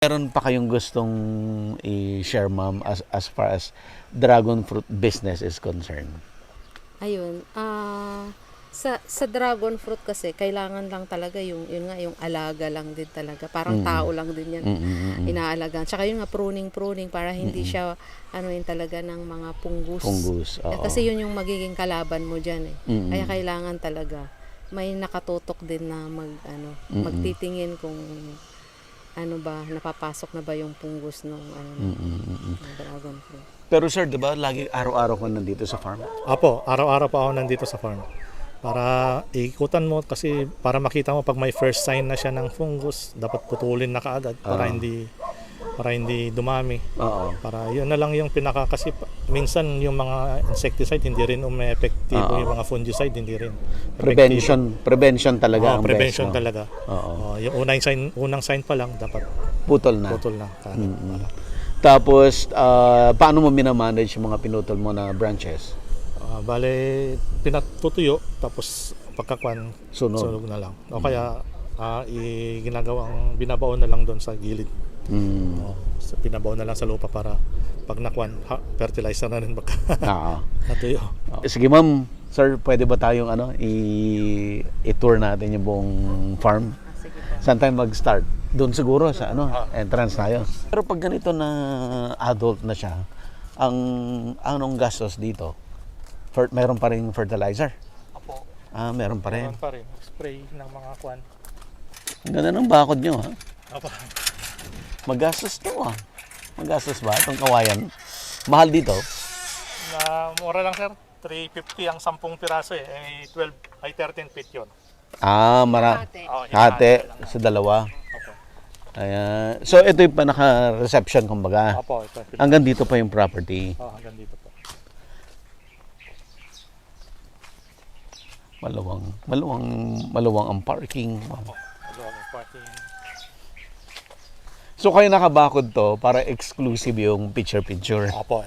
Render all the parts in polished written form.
Meron pa kayong gustong i-share, ma'am, as far as dragon fruit business is concerned? Ayun, sa dragon fruit kasi kailangan lang talaga yung alaga lang din talaga. Parang tao lang din yan. Inaalagaan. Tsaka yun nga pruning para hindi siya yun talaga ng mga punggus. Oo. Kasi yun yung magiging kalaban mo diyan eh. Kaya kailangan talaga may nakatutok din na magtitingin kung napapasok na ba yung punggus ng dragon fruit. Pero sir, di ba lagi araw-araw ko nandito sa farm? Apo, araw-araw pa ako nandito sa farm. Para ikutan mo kasi para makita mo pag may first sign na siya ng fungus, dapat putulin na kaagad para hindi dumami. Oo. Para yun na lang yung kasi minsan yung mga insecticide hindi rin epektibo, yung mga fungicide hindi rin. Prevention talaga ang prevention best. talaga. Oo. Yung unang sign pa lang dapat Putol na. Tapos, paano mo minamanage yung mga pinutol mo na branches? Bale, pinatutuyo, tapos pagkakwan, sunog na lang. O kaya, binabaon na lang doon sa gilid. Binabaon na lang sa lupa para pag nakwan, fertilizer na rin baka natuyo. Sige ma'am, sir, pwede ba tayong i-tour natin yung buong farm? Sige po. Saan tayo mag-start? Doon siguro sa entrance tayo. Pero pag ganito na adult na siya, anong gastos dito? Meron pa rin fertilizer? Apo. Meron pa rin. Meron pa rin. Spray ng mga kwan. Ang ganda ng bakod nyo, ha? Apo. Magastos to, ha? Magastos ba itong kawayan? Mahal dito? Mura lang, sir. 350 ang 10 piraso eh. 13 feet yun. Hati sa dalawa. Apo. So ito yung panaka-reception, kumbaga. Apo, ito. Hanggang dito pa yung property. Hanggang dito po. Maluwang ang parking. Apo. Maluwang parking. So kayo nakabakod to para exclusive yung picture-picture. Apo.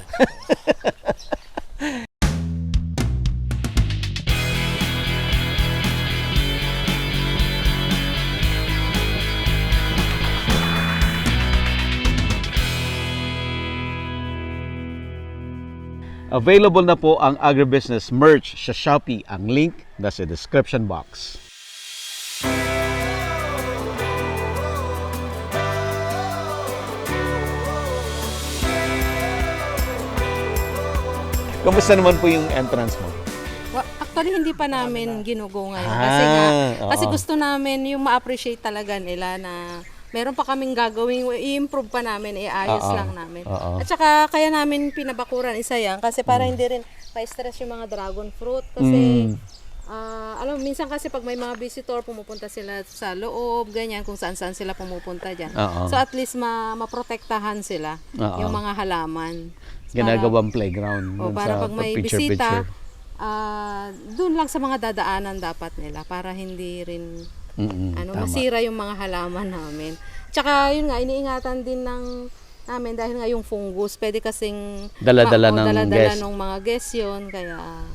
Available na po ang agribusiness merch sa Shopee. Ang link nasa description box. Kamusta naman po yung entrance mo? Actually, hindi pa namin ginugo ngayon. Kasi gusto namin yung ma-appreciate talaga nila na meron pa kaming gagawin, i-improve pa namin, i-ayos lang namin. At saka kaya namin pinabakuran isa yan kasi para hindi rin ma-stress yung mga dragon fruit. Kasi, minsan kasi pag may mga visitor, pumupunta sila sa loob, ganyan, kung saan-saan sila pumupunta dyan. So at least maprotektahan sila, yung mga halaman. Ginagawang playground. Para pag may bisita, doon lang sa mga dadaanan dapat nila para hindi rin masira yung mga halaman namin. Tsaka yun nga, iniingatan din namin dahil nga yung fungus, pwede kasing dala-dala ng mga guests yun, kaya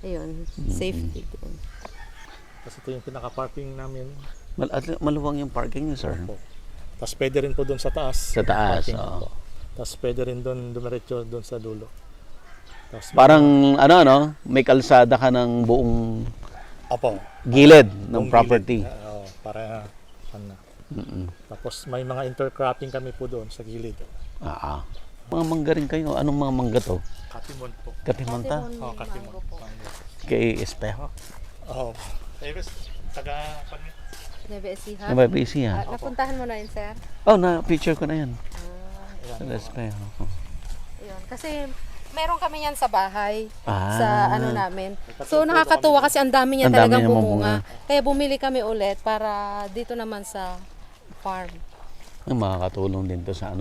ayun, safety din. Kasi ito yung pinaka-parking namin. Maluwang yung parking nyo, sir. Tapos pwede rin po doon sa taas. Sa taas, Tapos pwede rin doon dumiretso doon sa dulo. Tapos parang may kalsada ka ng buong gilid ng property. Para Tapos may mga intercropping kami po doon sa gilid. Mga mangga rin kayo. Anong mga mangga to? Katimon po. Katimon ta? Katimon. Kay Espejo? Taga Nueva Ecija. Napuntahan mo na yun, sir? Na-picture ko na yan. Sa Espejo. Yun. Kasi meron kami yan sa bahay, sa namin. So nakakatuwa kasi ang dami niya talagang bumunga. Kaya bumili kami ulit para dito naman sa farm. Makakatulong din to sa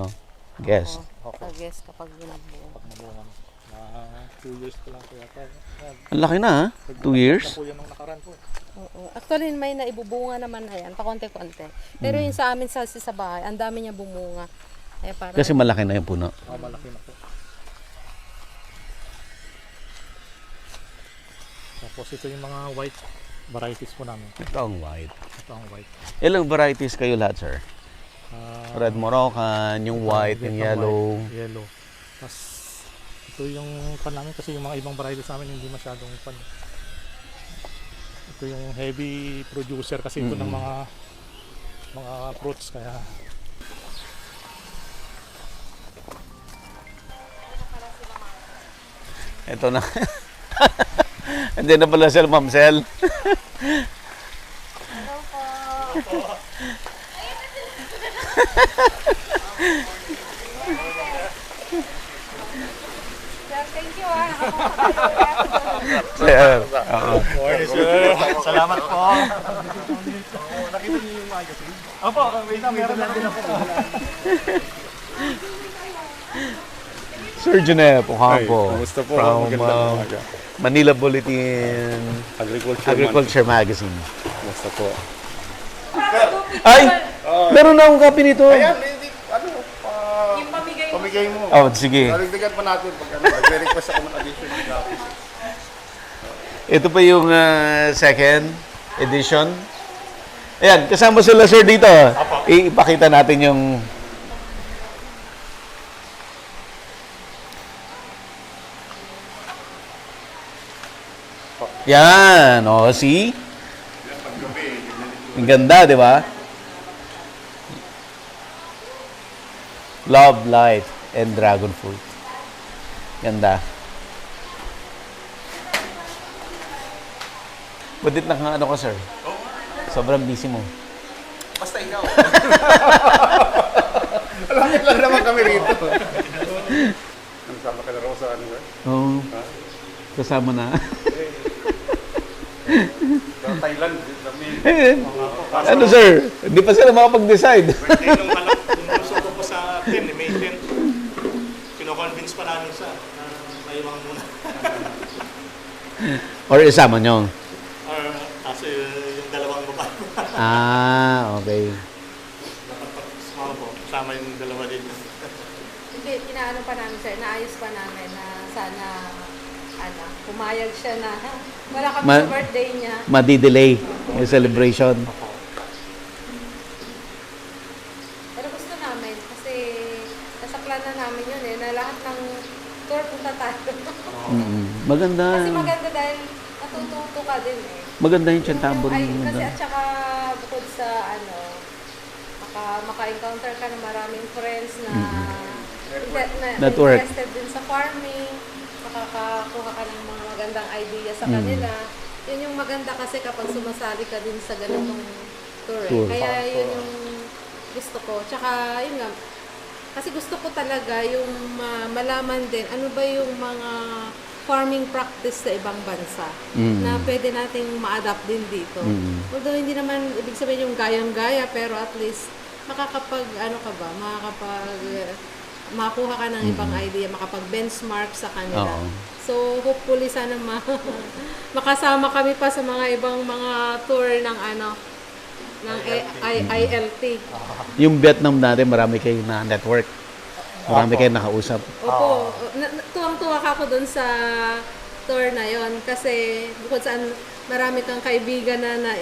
guest. Sa guest kapag nagbunga. 2 years pa lang po yata. Ang laki na, 2 years? Po yan nung nakaraan po. Actually may naibubunga naman na yan, pakonte-konte. Pero yung sa amin sa bahay, ang dami niya bumunga. Kasi malaki na yung puno. Malaki na po. Tapos ito yung mga white varieties po namin. Ito ang white. Ito ang white. Ilang varieties kayo lahat, sir? Red Moroccan, yung white, yung yellow. Yellow. Tapos ito yung pan namin kasi yung mga ibang varieties namin hindi masyadong pan. Ito yung heavy producer kasi ito ng mga fruits kaya Ito na. Andiyan na pala sila, Ma'am Sel. Thank you ah. Sir. Oo. morning sir. Salamat po. Nakita niyo yung magazine? Opo, wait na meron na din ako. Sir Junep Ocampo kumusta po? from Magandang umaga. Manila Bulletin Agriculture Magazine. Kumusta po? Ay! Meron na akong copy nito. Ayan, hindi, Yung pamigay mo. pamigay mo. Oh, sige. Nalagdagan pa natin pag nag-request ako ng additional copies. Ito pa yung second edition. Ayan, kasama sila sir dito. Ipakita natin yung Yan, see? Ang ganda, di ba? Love, light, and dragon fruit. Ganda. Badit na kang ano ka, sir? Sobrang busy mo. Basta ikaw. Alamit lang naman kami rito. Ano sama ka na Rosa? Ano ba? Oo. Kasama na. Sa Thailand. Kami. Ano, sir? Hindi pa sila makapag-decide. Birthday nung gusto ko po sa 10, May 10. Kino-convince pa namin siya na maiwang muna. Or isama nyo? Or kasi yung dalawang babae. Okay. Dapat sumama po. Sama yung dalawa din. Hindi, inaano pa namin sir, naayos pa namin na sana pumayag siya na wala kami sa birthday niya. Madi-delay yung celebration. Pero gusto namin kasi nasa plan na namin yun na lahat ng tour punta tayo. Maganda. Kasi maganda dahil natututo ka din Maganda yung Chantabon. Kasi at saka bukod sa maka-encounter ka ng maraming friends na Network. interested din sa farming, makakakuha ka ng mga magandang idea sa kanila. Yun yung maganda kasi kapag sumasali ka din sa ganitong tour. Kaya yun yung gusto ko. Tsaka yun nga, kasi gusto ko talaga yung malaman din ano ba yung mga farming practice sa ibang bansa na pwede nating ma-adapt din dito. Although hindi naman ibig sabihin yung gayang-gaya, pero at least makakuha ka ng ibang idea, makapag-benchmark sa kanila. So hopefully sana makasama kami pa sa mga ibang mga tour ng ILT. Yung Vietnam natin, marami kayo na network. Marami kayo nakausap. Opo, tuwang-tuwa ako dun sa tour na yon kasi bukod sa marami kang kaibigan na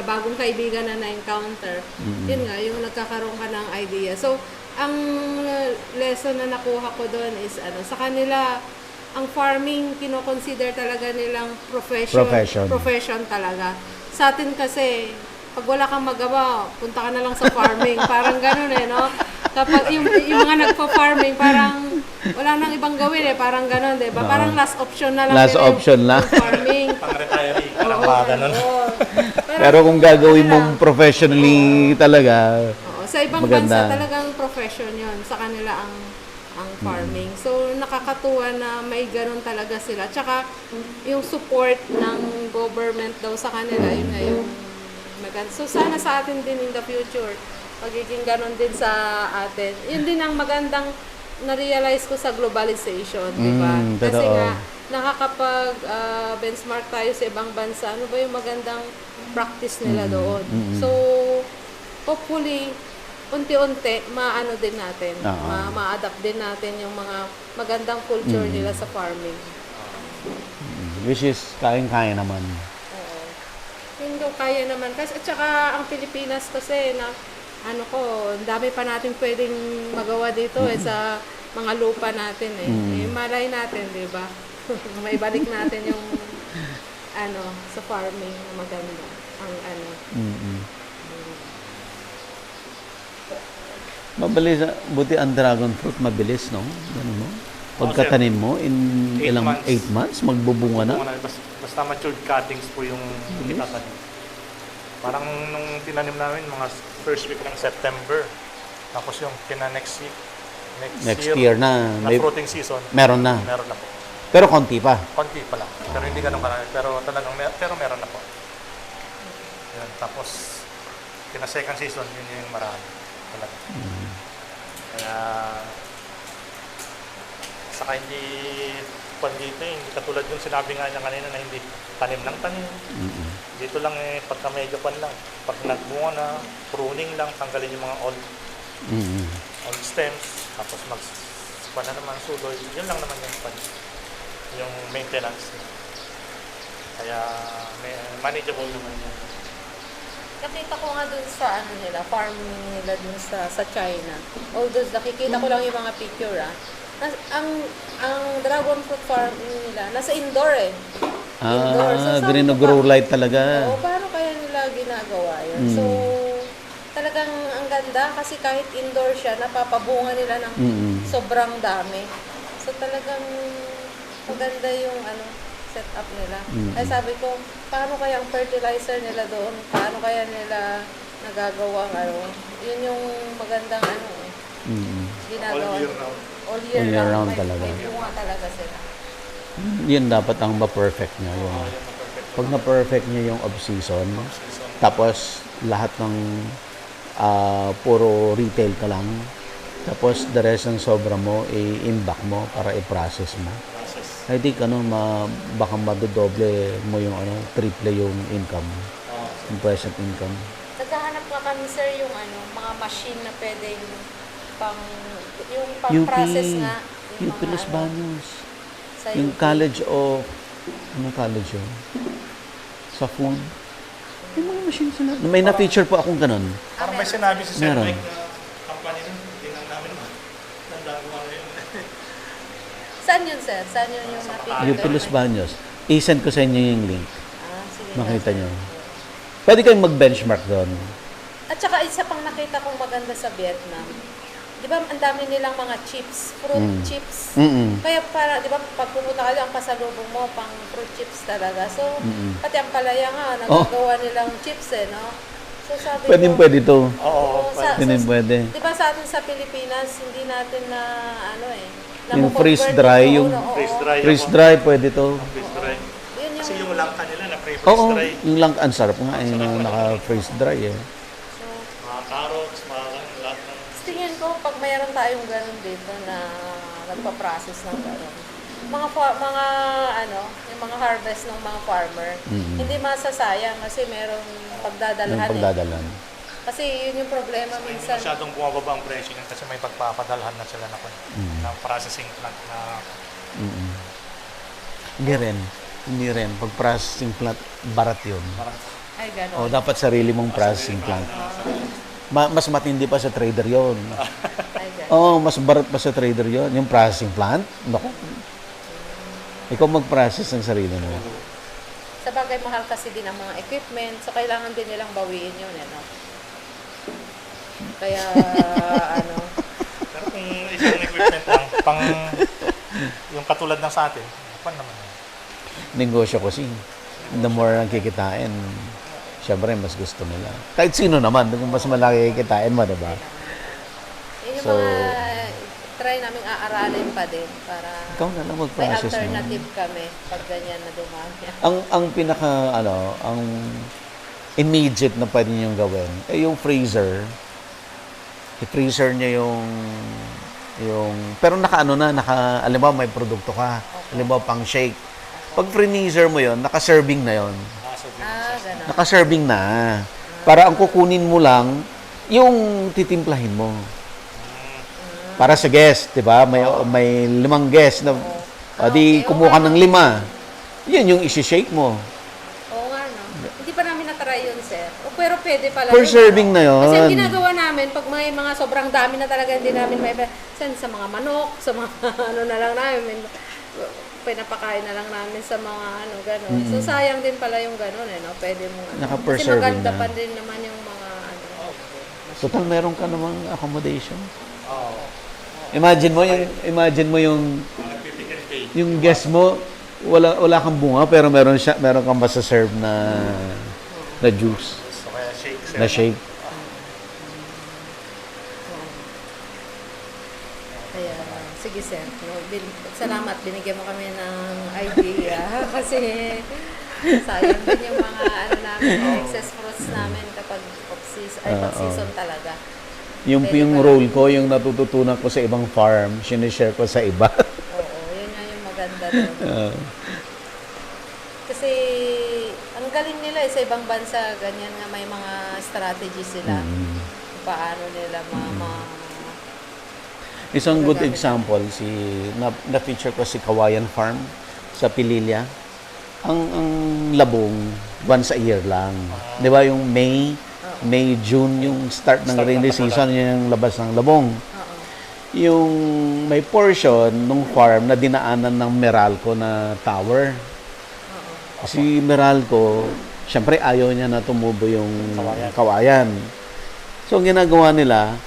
bagong kaibigan na na-encounter. Yun nga, yung nagkakaroon ka ng idea. So, ang lesson na nakuha ko doon is sa kanila, ang farming kino-consider talaga nilang profession talaga. Sa atin kasi, pag wala kang magawa, punta ka na lang sa farming. Parang ganun no? Kapag yung mga nagpa-farming, parang wala nang ibang gawin parang ganun, di ba? Parang last option na lang. Last option lang. Farming. Pang-retiree. Parang mga ganun. Pero kung gagawin mong professionally talaga, sa ibang bansa talagang profession yon, sa kanila ang farming. So nakakatuwa na may ganun talaga sila. Tsaka yung support ng government daw sa kanila, yun nga yung maganda. So sana sa atin din in the future, magiging ganun din sa atin. Yun din ang magandang na-realize ko sa globalization, di ba? Kasi nga, nakakapag benchmark tayo sa ibang bansa, ano ba yung magandang practice nila doon. So, hopefully, unti-unti, maano din natin, ma-adapt din natin yung mga magandang culture nila sa farming. which is kayang-kaya naman. Hindi kaya naman. Kasi, at saka, ang Pilipinas kasi, ano ko, ang dami pa natin pwedeng magawa dito sa mga lupa natin eh. Eh, malay natin, di ba? Maibalik natin yung ano, sa farming na maganda. Ang ano. Mabilis, buti ang dragon fruit, mabilis, no? Ganun mo. Pagkatanim mo, in 8 ilang months. 8 months, magbubunga na. Basta matured cuttings po yung itatanim. Parang nung tinanim namin, mga first week ng September. Tapos yung next week, Next year na, na may, fruiting season, meron na. meron na po. Pero konti pa. Konti pa lang. Pero hindi ganun karami. Pero talagang pero meron na po. Yan. Tapos, second season, yun yung marami. Talaga. Kaya, saka hindi dito, hindi katulad yung sinabi nga niya kanina na hindi tanim ng tanim. Dito lang pagka medyo pan lang. Pag nagbunga na, pruning lang, tanggalin yung mga old stems, tapos na naman suloy. Yun lang naman yung maintenance. Kaya manageable naman yun. Nakita ko nga dun sa ano nila, farm nila dun sa China. Although nakikita ko lang yung mga picture ang dragon fruit farm nila nasa indoor eh. Indoor. So, sabi ko grow pa, light talaga. Oo, paano kaya nila ginagawa yun? So, talagang ang ganda kasi kahit indoor siya, napapabunga nila ng sobrang dami. So, talagang maganda yung ano, setup nila. Ay sabi ko, paano kaya ang fertilizer nila doon? Paano kaya nila nagagawa ano? Yun yung magandang ano eh. Ginagawa. All year round talaga. May bunga talaga sila. Yun dapat ang ma-perfect niya. Yung, pag na-perfect niya yung off-season, tapos lahat ng puro retail ka lang, tapos the rest ng sobra mo, i-inback mo para i-process mo. I think baka madodoble mo yung triple yung income, yung present income. Naghahanap nga kami sir yung mga machine na pwedeng yung pang-process nga. Yung Los Baños. Sa Yung UP. college of, college yun? Sa food. May mga machine sila. May na-feature po akong ganun. Parang may sinabi si Sir Meron. Mike na company nun, hindi lang namin tandaan ko ano yun. Saan yun sir? Saan yun yung napili? Yung Los Baños. I-send ko sa inyo yung link. Sige. Makita nyo. Pwede kayong mag-benchmark doon. At saka isa pang nakita kong maganda sa Vietnam. Di ba ang dami nilang mga chips, fruit chips. Kaya para, di ba, pag pumunta kayo, ang pasalubong mo, pang fruit chips talaga. So, pati ang palaya nga, nagagawa nilang chips no? So, sabi ko, Pwede to. Oo, Pwede. Di ba sa atin sa Pilipinas, hindi natin na, Yung nakukonvert freeze-dry, ito, yung freeze-dry. freeze-dry, pwede to. Freeze-dry. Yun Kasi yung langka nila na Oo, freeze-dry. yung lang, ang sarap nga, yung naka-freeze-dry eh. So, Mga carrots, mga lahat ng... tingin ko, pag mayroon tayong ganun dito na nagpa-process ng ganun, yung mga harvest ng mga farmer, hindi masasayang kasi merong pagdadalhan Yung pagdadalan. Kasi yun yung problema Hindi minsan. masyadong bumababa ang presyo niyan kasi may pagpapadalhan na sila ng processing plant na... Hindi rin. Pag processing plant, barat yun. Ay, ganun. O, dapat sarili mong processing plant. Mas matindi pa sa trader yon. Ay, ganun. Oo, mas barat pa sa trader yon. Yung processing plant, naku. Ikaw mag-process ng sarili mo. Sa bagay, mahal kasi din ang mga equipment, so kailangan din nilang bawiin yun, Kaya, Pero kung isang equipment lang, yung katulad ng sa atin, pan naman yun. Negosyo kasi. The more ang kikitain, syempre mas gusto nila. Kahit sino naman, kung mas malaki kikitain mo, diba? yun yung So, mga try namin aaralin pa din para Ikaw na lang may mag-process mo. alternative kami pag ganyan na dumami. Ang pinaka, ang immediate na pwede niyong gawin, yung freezer. I-freezer niya yung pero alimbawa may produkto ka, alimbawa pang shake. Pag freezer mo yon, naka-serving na yon. Ganun. Naka-serving na. Para ang kukunin mo lang, yung titimplahin mo. Para sa guest, 'di ba? May 5 guest na di kumuha ng 5. Yun yung i-shake mo. Oo nga, no? Hindi pa namin na-try yun, sir. Pero pwede pala. Per yun. serving na yun. Kasi ang ginagawa namin, pag may mga sobrang dami na talaga hindi namin may sa mga manok, sa mga ano na lang namin, pinapakain na lang namin sa mga ano, gano'n. So, sayang din pala yung gano'n, no? Pwede mong ano. Naka-per Kasi serving maganda na. pa din naman yung mga ano. Total, meron ka namang accommodation. Oo. Imagine mo yung Pick and pay. yung guest mo, wala kang bunga pero meron kang masaserve na juice, So, kaya shake, sir. na shake. Kaya, sige sir, no, salamat, binigyan mo kami ng idea kasi sayang din yung mga ano namin, excess fruits namin kapag pag-season talaga. Yung role ko, yung natututunan ko sa ibang farm, sinishare ko sa iba. Oo, yun nga yung maganda doon. Kasi ang galing nila sa ibang bansa, ganyan nga may mga strategy sila. Kung paano nila Isang good example, na-feature ko si Kawayan Farm sa Pililla. Ang labong, once a year lang. Di ba yung May, June, yung start ng rainy season, yun yung labas ng labong. Yung may portion ng farm na dinaanan ng Meralco na tower. Kasi Meralco, syempre ayaw niya na tumubo yung kawayan. So, ang ginagawa nila,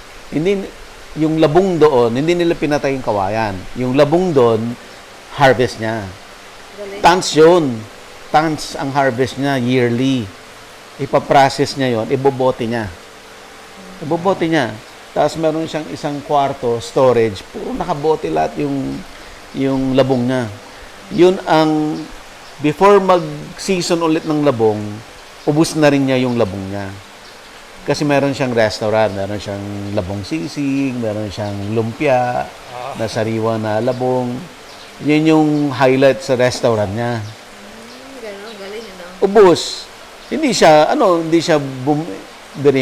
yung labong doon, hindi nila pinatay yung kawayan. Yung labong doon, harvest niya. Tons yun. Tons ang harvest niya yearly. Ipaprocess niya yon, ibobote niya. Tapos meron siyang isang kwarto, storage, puro nakabote lahat yung labong niya. Yun ang, before mag-season ulit ng labong, ubus na rin niya yung labong niya. Kasi meron siyang restaurant, meron siyang labong sisig, meron siyang lumpia, na sariwa na labong. Yun yung highlight sa restaurant niya. Gano'n, galing yun. Ubus. Hindi siya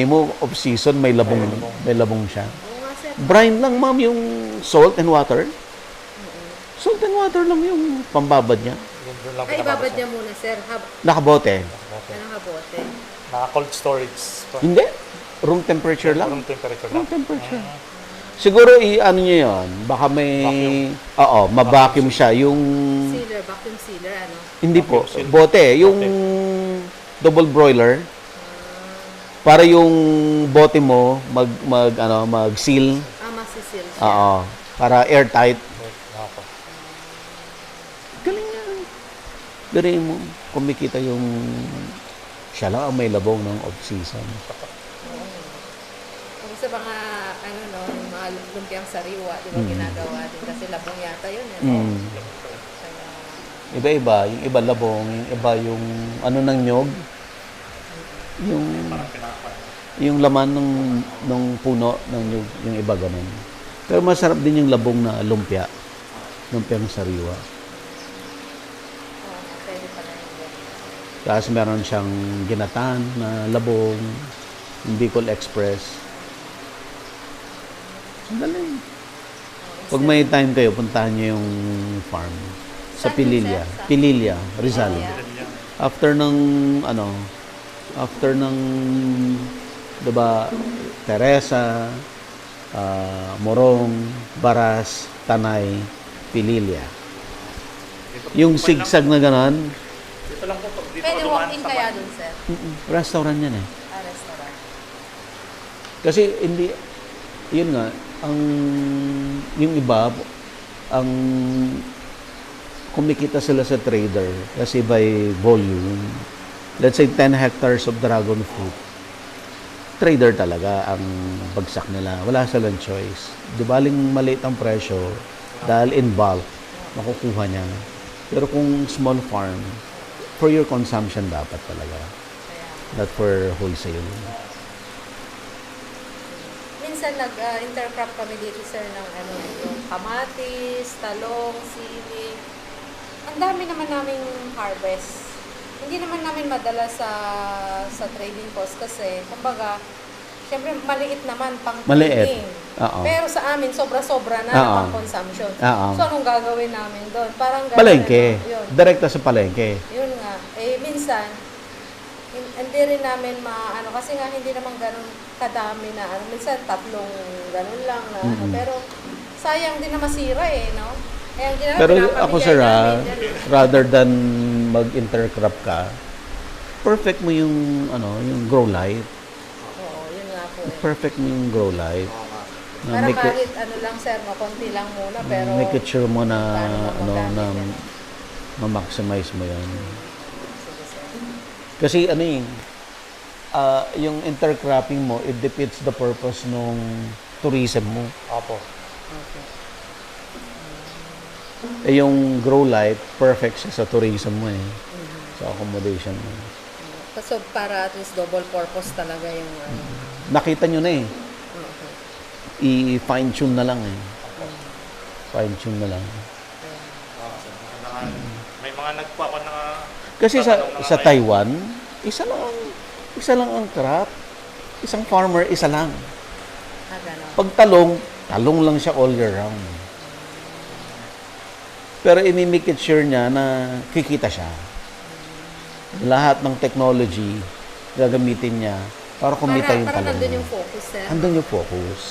mo of season may labong siya. Oo nga sir. Brine lang ma'am yung salt and water. Salt and water lang yung pambabad niya. Yun doon lang Ay, ibabad niya muna sir. Nakabote. Ano kabote? Naka-cold storage. Hindi. Room temperature lang. Room temperature Room lang. temperature. Siguro ano niya yon. Baka may ma-vacuum siya yung Sealer, vacuum sealer, ano? hindi po, Vacuum seal. bote, yung double broiler. Para yung bote mo mag-seal. Masisil siya. Oo. Para airtight. Nako. Galing yan. Galing mo. Kumikita yung siya lang ang may labong ng off-season. Kung sa mga, yung mga lumpiang sariwa, di ba ginagawa din? Kasi labong yata yun, Mm. Iba-iba. Yung iba labong, yung iba yung ng nyog. Yung laman ng puno ng nyog, yung iba ganun. Pero masarap din yung labong na lumpia. Lumpiang sariwa. Pwede pala yung Tapos meron siyang ginatan na labong, yung Bicol Express. Ang galing. Pag may time kayo, puntahan niyo yung farm sa Saan yun, Pililla. sir? Sa- Pililla, Rizal. Pililla. After ng 'di ba, Teresa, Morong, Baras, Tanay, Pililla. Yung sigsag na ganon, Dito lang po. Dito Pwede dumaan walk-in sa kaya dun, sir? restaurant yan eh. Restaurant. Kasi hindi, yun nga, yung iba, ang kumikita sila sa trader kasi by volume. Let's say 10 hectares of dragon fruit. Trader talaga ang bagsak nila. Wala silang choice. Di baling maliit ang presyo dahil in bulk, makukuha niya. Pero kung small farm, for your consumption dapat talaga. Not for wholesale. Minsan nag-intercrop kami dito, sir, ng yung kamatis, talong, sili. Ang dami naman naming harvest. Hindi naman namin madala sa trading cost kasi, kumbaga, syempre maliit naman pang Maliit. trading. Oo. Pero sa amin, sobra-sobra na Oo. pang consumption. Oo. So, anong gagawin namin doon? Parang ganun, Palengke. yun. Direkta sa palengke. Yun nga. Minsan, Hindi rin namin maano kasi nga hindi naman ganun kadami na ano, minsan 3 ganun lang na ano, pero sayang din na masira no. Kaya ang ginagawa Pero pinapamigay ako sir, namin yan. rather than mag-intercrop ka, perfect mo yung yung grow light. Oo, yun nga po eh. Perfect mo yung grow light. Na Para make it- kahit ano lang sir, no, konti lang muna pero make it sure mo na paano mo magamit yan. ma-maximize mo 'yan. Sige, sir. Kasi yung intercropping mo, it defeats the purpose nung tourism mo. Opo. Okay. Yung grow light, perfect siya sa tourism mo sa accommodation mo. So para at least double purpose talaga yung ano. Nakita nyo na Okay. I-fine-tune na lang Fine-tune na lang. May mga nagpapa na Kasi tatanong na sa nga Taiwan, isa lang ang crop. Isang farmer, isa lang. Gano'n. Pag talong lang siya all year round. Pero ini-make it sure niya na kikita siya. Lahat ng technology gagamitin niya para kumita yung Para talong. nandun yung focus sir. Andun yung focus.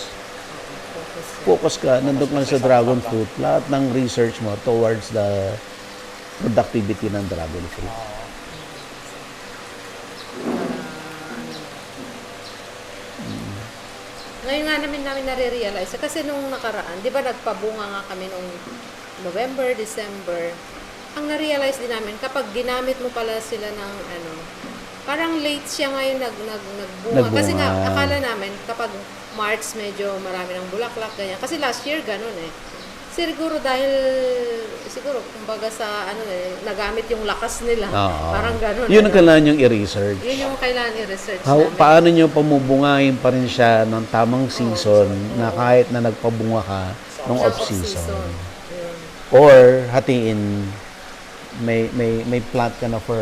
Focus sir. Focus ka, nandun ka na sa dragon fruit. Lahat ng research mo towards the productivity ng dragon fruit. Ngayon nga namin nare-realize kasi nung nakaraan, 'di ba nagpabunga nga kami nung November, December. Ang na-realize din namin kapag ginamit mo pala sila ng ano, parang late siya ngayon nagbunga. Kasi nga Nagbunga. akala namin kapag March medyo marami ng bulaklak ganyan. Kasi last year ganun Siguro kumbaga sa nagamit yung lakas nila. Oo. Parang ganun. Yun ang kailangan yung i-research. Yun yung kailangan i-research namin. Paano nyo pamubungahin pa rin siya ng tamang season na kahit na nagpabunga ka ng Sa off-season. Yun. Or hatiin, may plant ka na for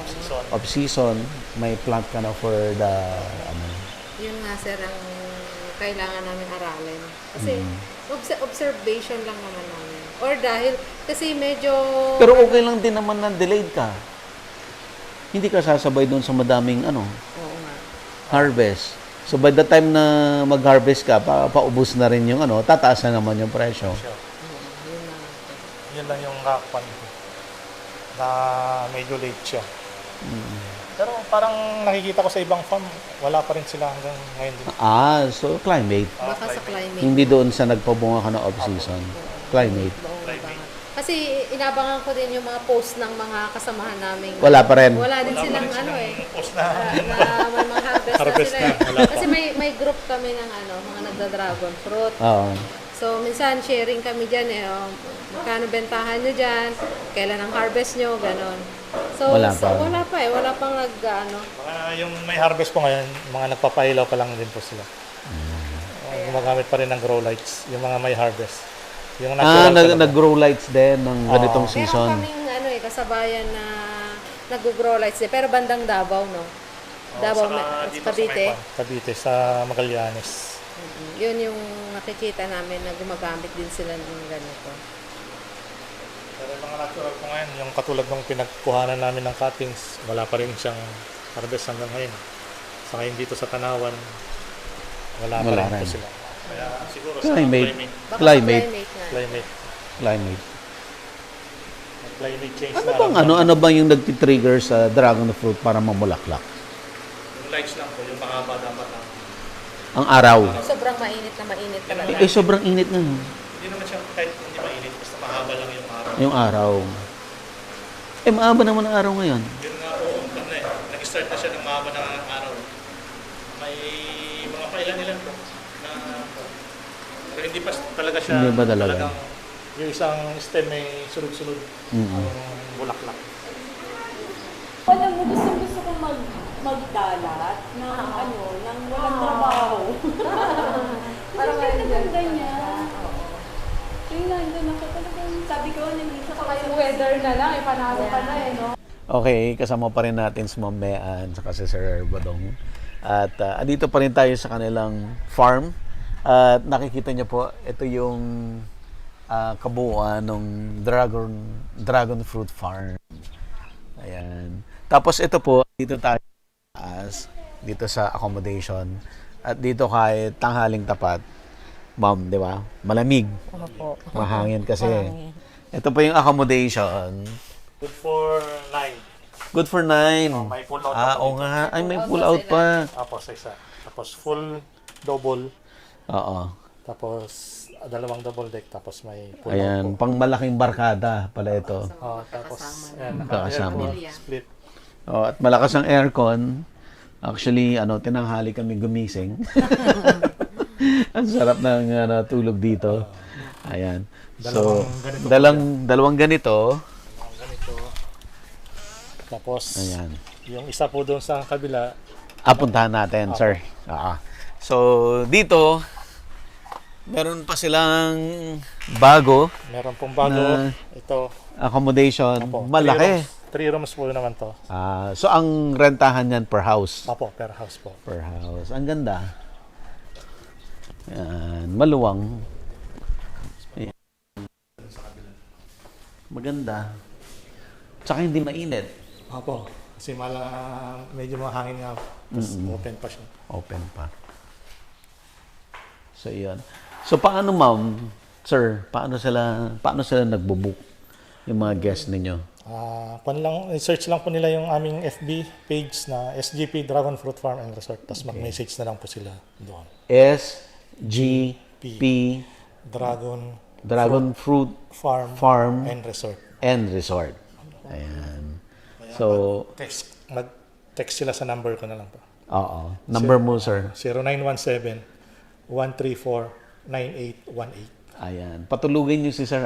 season. off-season, may plant ka na for the Yun nga sir ang kailangan namin aralin. Kasi observation lang naman namin. Or dahil, kasi medyo... Pero okay lang din naman na delayed ka. Hindi ka sasabay doon sa madaming Oo nga. harvest. So by the time na mag-harvest ka, paubos na rin yung tataas na naman yung presyo. Yun na. Yun lang yung kakpan ko. Na medyo late siya. Pero parang nakikita ko sa ibang farm, wala pa rin sila hanggang ngayon din. So climate. Baka sa climate. Hindi doon sa nagpabunga ka na off-season. Climate. Oo, abangan. Kasi inabangan ko din yung mga post ng mga kasamahan namin. Wala pa rin. Wala din silang Post na. na may mga harvest, Harvest na sila. na, wala pa. Kasi may group kami ng mga nagda-dragon fruit. Oo. So, minsan sharing kami dyan magkano bentahan nyo dyan, kailan ang harvest nyo, ganon. So, Wala pa. Wala pang Mga yung may harvest po ngayon, mga nagpapailaw pa lang din po sila. Gumagamit pa rin ng grow lights, yung mga may harvest. Yung natural talaga. Nag-grow lights din ng ganitong Meron season. kaming kasabayan na nag-grow lights din, pero bandang Davao, no? Davao, Dito Cavite. Cavite, sa Magallanes. Yun yung nakikita namin na gumagamit din sila ng ganito. Pero yung mga natural po ngayon, yung katulad ng pinagkuhanan namin ng cuttings, wala pa rin siyang harvest hanggang ngayon. Saka yung dito sa Tanawan, wala pa Wala rin po rin. sila. Kaya siguro Climate. sa Baka Climate. sa climate nga. Climate. climate change Ano bang ano ba yung nagtitrigger sa dragon fruit para mamulaklak? Yung lights lang po, yung mahaba dapat lang. Ang araw. Sobrang mainit na mainit talaga. Sobrang init nga. Hindi naman siya kahit hindi mainit, basta mahaba lang yung araw. Yung araw. Maaba naman ang araw ngayon. Yun nga po, nag-start na siya ng mahaba ng araw. May mga pailan-ilan po na pero hindi pa talaga siya Hindi ba talaga? talagang yung isang stem may sunod-sunod ang bulaklak. Alam mo, gusto kong magdalat ng ng walang trabaho. Parang Kasi ganyan. ganda niya. Yung nandun ako talagang, sabi ko, nandito Saka yung weather na lang, panalo ka na no? Okay, kasama pa rin natin si Ma'am Mean at si Sir Badong. At andito pa rin tayo sa kanilang farm. At nakikita niyo po, ito yung kabuuan ng dragon fruit farm. Ayan. Tapos ito po, Dito tayo dito sa accommodation. At dito kahit tanghaling tapat, ma'am, di ba? Malamig. Opo. Mahangin kasi. Ito pa yung accommodation. Good for 9. Good for 9. May pull out Oo nga. Ay, may pull out pa. Tapos isa. Tapos full double. Oo. Tapos dalawang double deck. Tapos may pull out Ayan, po. pang malaking barkada pala ito. Tapos ayan, Kakasama. naka-aircon, split. Oh, at malakas ang aircon. Actually, tinanghali kami gumising. Ang sarap ng tulog dito. Ayan. So, dalawang ganito. Ganito. Tapos, Ayan. yung isa po doon sa kabila, Puntahan natin, sir. So, dito, meron pa silang bago meron pong bago. Na- Ito. accommodation. Apo, Malaki. 3 rooms po naman to. So, ang rentahan yan per house. Apo, per house po. Per house. Ang ganda. Ayan. Maluwang. Ayan. Maganda. Tsaka hindi mainit. Apo. Kasi medyo mahangin nga. Tapos open pa siya. Open pa. So, iyon. So, paano, ma'am, sir, paano sila nagbo-book yung mga guests ninyo? Search lang po nila yung aming FB page na SGP Dragon Fruit Farm and Resort. Tapos mag-message na lang po sila doon. SGP Dragon Fruit Farm and Resort. and Resort. Ayan. So, Mag-text sila sa number ko na lang po. oo. Number mo, sir. 0917-134-9818. Ayan. Patulugin niyo si sir.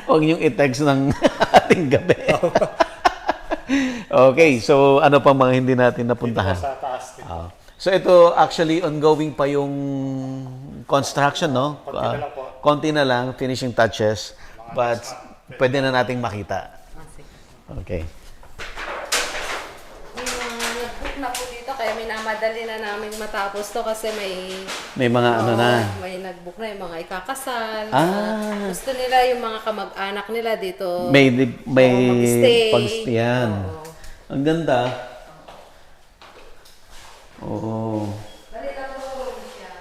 Huwag niyong i-text ng ating gabi. Okay. So, ano pa mga hindi natin napuntahan? Sa taas din. So, ito actually ongoing pa yung construction, no? Konti na lang po. Konti na lang, finishing touches. But, pwede na nating makita. Okay. Nag-book na po dito kaya minamadali na namin matapos to kasi May mga ano na. may nag-book na yung mga ikakasal. Ah. Gusto nila yung mga kamag-anak nila dito. May mag-stay. pag-stayan. Oo. Ang ganda. Oo. Dali lang po room siya.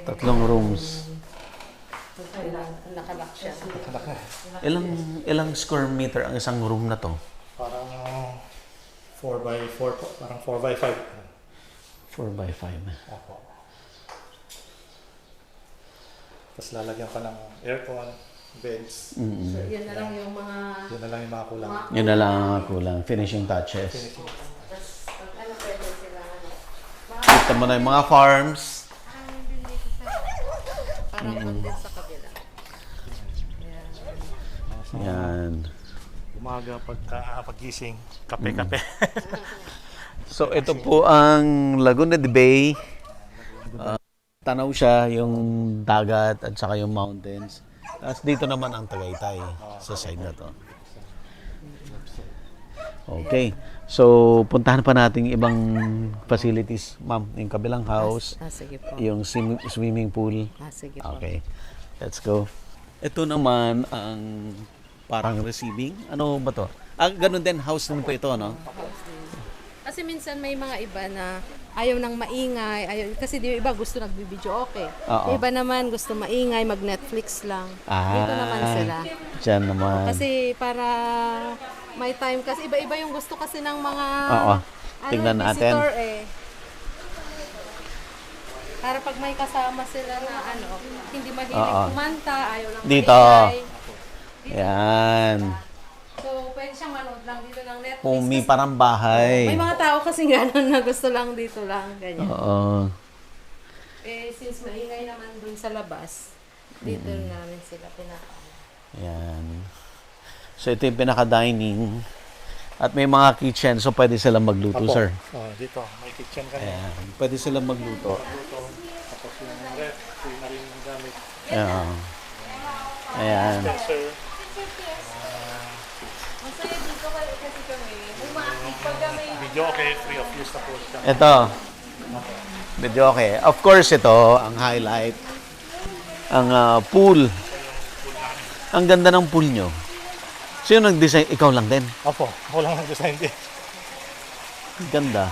Tatlong rooms. Nakalock siya. Ilang square meter ang isang room na to? Parang 4x4 po. Parang 4x5. 4x5. Apo. Tapos lalagyan pa ng aircon, beds. So, yun na lang yung mga... Yun na lang yung mga kulang. Yun na lang ang kulang. Finishing touches. Tapos, ano pwede sila, Kita mo na yung mga farms. parang din sa kabila. Yan. Umaga paggising, kape-kape. So, ito po ang Laguna de Bay. Tanaw siya, yung dagat at saka yung mountains. Tapos dito naman ang Tagaytay sa side na to. Okay. So, puntahan pa natin yung ibang facilities, ma'am. Yung kabilang house, Sige po. yung swimming pool. Sige po. Okay. Let's go. Ito naman ang parang receiving. Ano ba to? Ganun din, house din po ito, no? Kasi minsan may mga iba na ayaw nang maingay, kasi di iba gusto nagbibideo okay. Oo. Iba naman gusto maingay, mag-Netflix lang. Ah. Dito naman sila. Diyan naman. Kasi para may time, kasi iba-iba yung gusto kasi ng mga Oo. Tingnan natin. visitor Para pag may kasama sila na hindi mahilig Oo. kumanta, ayaw nang Dito. maingay. Yan. So, pwede siyang manood lang dito ng Netflix. Pumi Kasi parang bahay. may mga tao kasi gano'n na gusto lang dito lang, ganyan. Oo. Since maingay naman dun sa labas, dito namin sila pinaka. Yan. So, ito yung pinaka-dining. At may mga kitchen, so pwede silang magluto, Apo. sir. Dito, may kitchen kami. Ayan. Pwede silang magluto. Tapos yung ref, free na rin yung gamit. Ayan. Ayan. Sir, Masaya dito kasi kami, umaatik pag kami. video okay, free of use na po siya. Ito. Video okay. Of course, ito, ang highlight. Ang pool. Ang ganda ng pool nyo. Sino nag-design? Ikaw lang din. Opo, ako lang nag-design din. Ganda.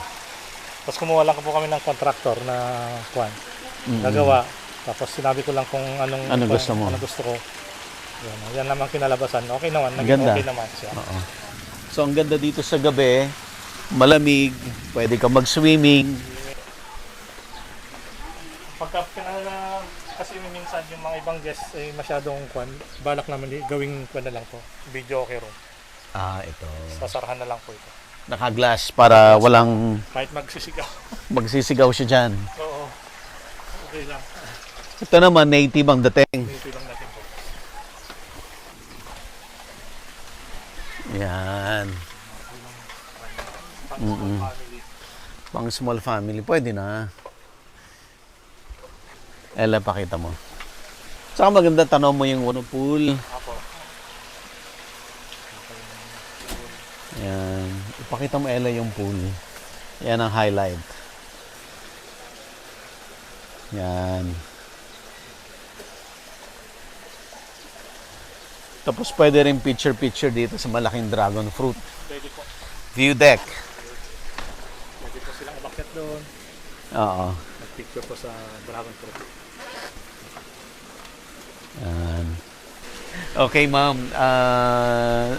Tapos kumuha lang po kami ng contractor na gagawa. Tapos sinabi ko lang kung Ano gusto mo? Ano gusto ko. Yan naman kinalabasan. Okay naman, naging Ganda. okay naman siya. Oo. So, ang ganda dito sa gabi, malamig, pwede ka mag-swimming. Pagka kasi minsan yung mga ibang guests ay masyadong balak naman gawing na lang po. Video okay room. Ito. Sasarahan na lang po ito. Naka-glass para walang Kahit magsisigaw. magsisigaw siya dyan. Oo. Okay lang. Ito naman, native ang dating. Ito lang natin po. Yan. Family. Pang small family, pwede na. Ella, pakita mo. Saka maganda, tanaw mo yung pool. Apo. Yan. Ipakita mo, Ella, yung pool. Yan ang highlight. Yan. Tapos pwede rin picture-picture dito sa malaking dragon fruit. Pwede po. View deck. Pwede po silang umakyat doon. Oo. Mag-picture po sa dragon fruit. Yan. Okay, ma'am.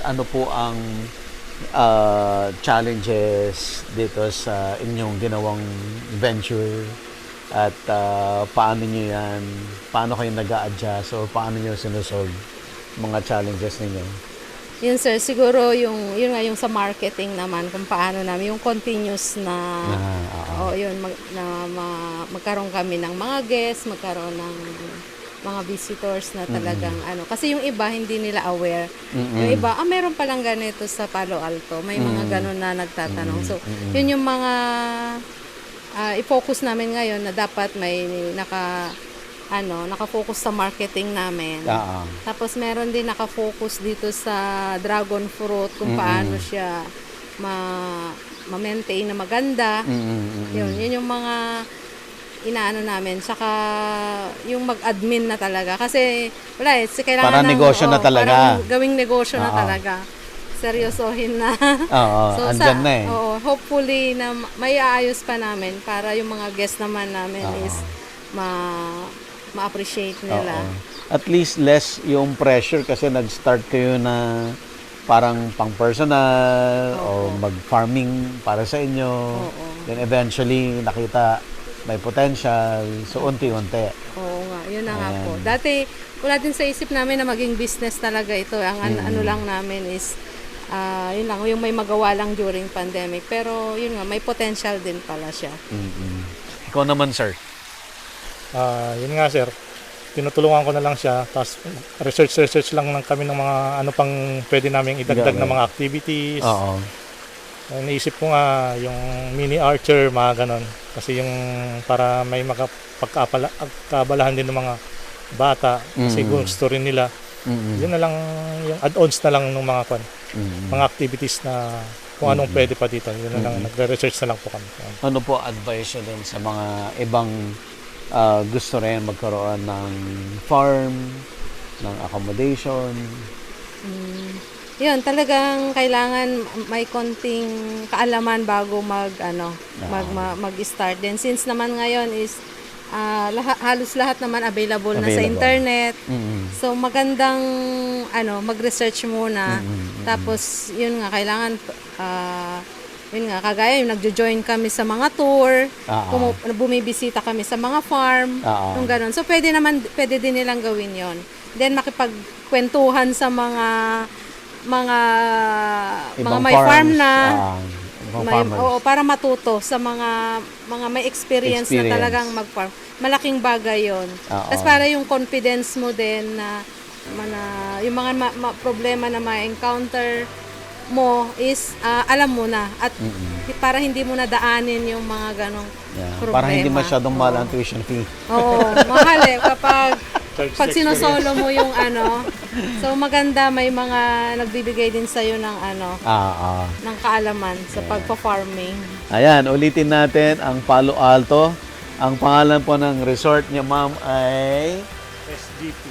Ano po ang challenges dito sa inyong ginawang venture? At paano nyo yan? Paano kayo nag-a-adjust? O paano nyo sinusolve mga challenges ninyo? Yun sir, siguro yun nga yung sa marketing naman kung paano namin yung continuous na yun magkaroon kami ng mga guests, magkaroon ng mga visitors na talagang kasi yung iba hindi nila aware. Yung iba, meron palang ganito sa Palo Alto. May mga ganon na nagtatanong. So, yun yung mga i-focus namin ngayon na dapat may naka-focus sa marketing namin. Tapos meron din naka-focus dito sa dragon fruit kung paano siya ma-maintain na maganda. Yun yung mga inaano namin. Saka yung mag-admin na talaga. Kasi wala kailangan Parang negosyo na talaga. Parang gawing negosyo na talaga. Seryosohin na. Oo, andyan na eh. Hopefully na may aayos pa namin para yung mga guests naman namin is ma-appreciate nila. At least less yung pressure kasi nag-start kayo na parang pang-personal o mag-farming para sa inyo. Then eventually nakita may potential. So unti-unti. Oo nga, yun na nga po. Dati wala din sa isip namin na maging business talaga ito. Ang ano lang namin is yun lang, yung may magawa lang during pandemic. Pero yun nga, may potential din pala siya. Ikaw naman, sir. Yun nga sir, tinutulungan ko na lang siya. Tapos research lang kami ng mga ano pang pwede namin idagdag na mga activities. Oo. Naisip ko nga yung mini archer, mga ganon. Kasi yung para may makapagkabalahan din ng mga bata. Kasi gusto rin nila. Yun na lang, yung add-ons na lang ng mga mga activities na kung anong pwede pa dito. Yun na lang, nagre-research na lang po kami. Ano po advice nyo din sa mga ibang gusto rin magkaroon ng farm, ng accommodation? Yun, talagang kailangan may konting kaalaman bago mag-start din. Since naman ngayon is halos lahat naman available na sa internet. So magandang mag-research muna. Tapos yun nga kailangan yun nga kagaya yung nagjo-join kami sa mga tour, bumibisita kami sa mga farm, yung ganun. So pwede din nilang gawin yon. Then makipagkwentuhan sa mga may farm na para matuto sa mga may experience na talagang mag-farm. Malaking bagay yon. Tapos para yung confidence mo din na yung mga problema na ma-encounter mo is alam mo na at para hindi mo na daanin yung mga ganong problema. Para hindi masyadong mahal ang tuition fee. Oo, mahal kapag sinosolo mo yung so maganda may mga nagbibigay din sa'yo ng ng kaalaman sa pagpa-farming. Ayan, ulitin natin ang Palo Alto. Ang pangalan po ng resort niya, ma'am, ay SGP.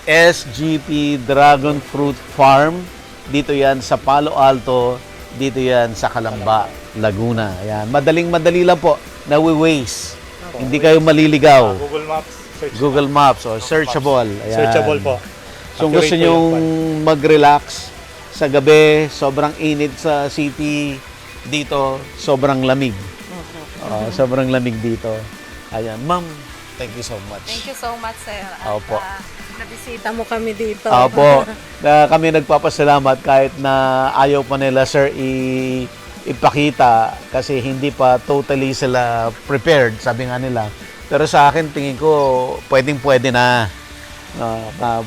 SGP Dragon Fruit Farm. dito yan sa Palo Alto, dito yan sa Calamba, Laguna. Ayan. Madali lang po, nawi-waste. Hindi kayo maliligaw. Google Maps, search. Google Maps o searchable. Ayan. Searchable po. So kung gusto Accurate po nyong yung mag-relax sa gabi, sobrang init sa city, dito sobrang lamig. Sobrang lamig dito. Ayan, ma'am, thank you so much. Thank you so much, sir. At, Opo. nabisita mo kami dito. Opo, na kami nagpapasalamat kahit na ayaw pa nila sir ipakita kasi hindi pa totally sila prepared, sabi nga nila. Pero sa akin, tingin ko, pwede na.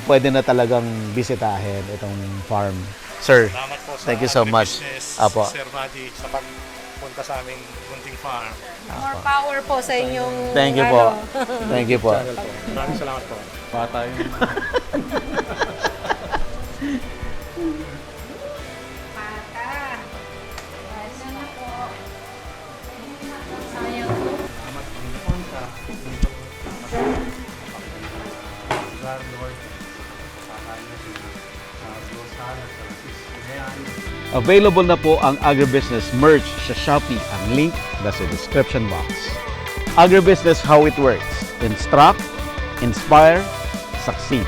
Pwede na talagang bisitahin itong farm. Sir, Salamat po sa thank you so much. agribusiness, Apo. Sir Maji, sa pagpunta sa aming Gunting Farm. More power po sa inyong... Thank you po. Thank you po. Maraming salamat po. Bata yun. Available na po ang agribusiness merch sa Shopee. Ang link nasa description box. Agribusiness, how it works. Instruct, inspire, succeed.